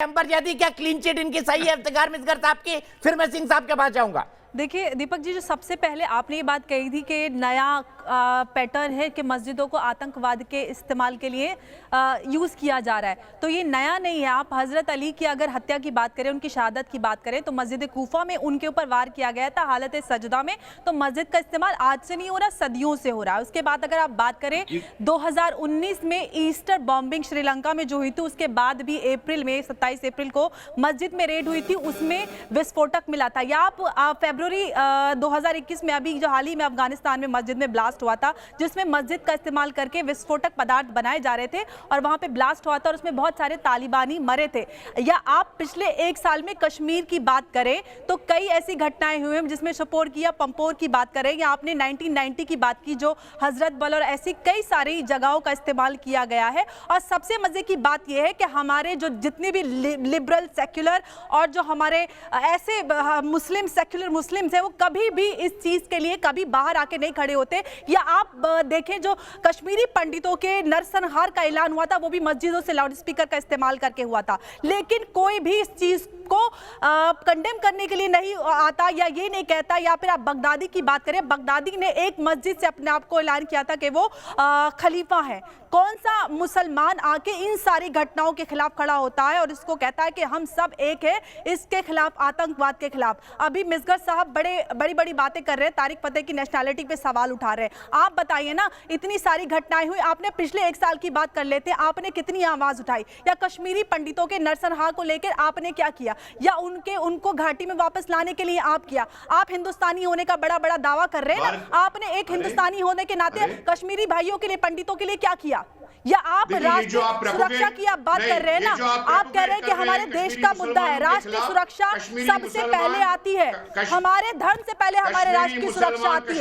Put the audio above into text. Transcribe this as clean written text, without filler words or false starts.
अंबर जैदी क्या clean chit इनकी सही है इफ्तिखार मिसगर साहब की? फिर मैं सिंह साहब के पास जाऊंगा। देखिए दीपक जी, जो सबसे पहले आपने ये बात कही थी कि नया पैटर्न है कि मस्जिदों को आतंकवाद के इस्तेमाल के लिए यूज़ किया जा रहा है, तो ये नया नहीं है। आप हज़रत अली की अगर हत्या की बात करें, उनकी शहादत की बात करें, तो मस्जिद कूफा में उनके ऊपर वार किया गया था हालत सजदा में। तो मस्जिद का इस्तेमाल आज से नहीं हो रहा, सदियों से हो रहा है। उसके बाद अगर आप बात करें 2019 में ईस्टर बॉम्बिंग श्रीलंका में जो हुई थी, उसके बाद भी अप्रैल में 27 अप्रैल को मस्जिद में रेड हुई थी, उसमें विस्फोटक मिला था। या आप फरवरी 2021 में अभी जो हाल ही में अफगानिस्तान में मस्जिद में ब्लास्ट हुआ था, जिसमें मस्जिद का इस्तेमाल करके विस्फोटक पदार्थ बनाए जा रहे थे और वहां पे ब्लास्ट हुआ था और उसमें बहुत सारे तालिबानी मरे थे। या आप पिछले एक साल में कश्मीर की बात करें तो कई ऐसी घटनाएं हुई हैं, जिसमें शपोर की या पंपोर की बात करें, या आपने 1990 की बात की जो हजरत बल, और ऐसी कई सारी जगहों का इस्तेमाल किया गया है। और सबसे मजे की बात यह है कि हमारे जो जितने भी लिबरल सेक्युलर और जो हमारे ऐसे मुस्लिम सेक्युलर मुस्लिम्स हैं, वो कभी भी इस चीज के लिए कभी बाहर आके नहीं खड़े होते। या आप देखें जो कश्मीरी पंडितों के नरसंहार का ऐलान हुआ था, वो भी मस्जिदों से लाउड स्पीकर का इस्तेमाल करके हुआ था, लेकिन कोई भी इस चीज को कंडेम करने के लिए नहीं आता या ये नहीं कहता। या फिर आप बगदादी की बात करें, बगदादी ने एक मस्जिद से अपने आप को ऐलान किया था कि वो खलीफा है। कौन सा मुसलमान आके इन सारी घटनाओं के खिलाफ खड़ा होता है और इसको कहता है कि हम सब एक है इसके खिलाफ, आतंकवाद के खिलाफ? अभी मिसगर साहब बड़ी बड़ी बातें कर रहे हैं, तारिक फतेह की नेशनैलिटी पे सवाल उठा रहे हैं। आप बताइए ना, इतनी सारी घटनाएं हुई, आपने पिछले एक साल की बात कर लेते हैं, आपने कितनी आवाज उठाई? या कश्मीरी पंडितों के नरसंहार को लेकर आपने क्या किया? या उनको घाटी में वापस लाने के लिए आप किया? आप हिंदुस्तानी होने का बड़ा बड़ा दावा कर रहे हैं ना, आपने एक हिंदुस्तानी होने के नाते कश्मीरी भाइयों के लिए, पंडितों के लिए क्या किया? या आप राष्ट्रीय सुरक्षा की आप बात कर रहे हैं ना, आप कह रहे हैं कि हमारे देश का मुद्दा है, राष्ट्रीय सुरक्षा सबसे पहले आती है, हमारे धर्म से पहले हमारे राष्ट्र की सुरक्षा आती है।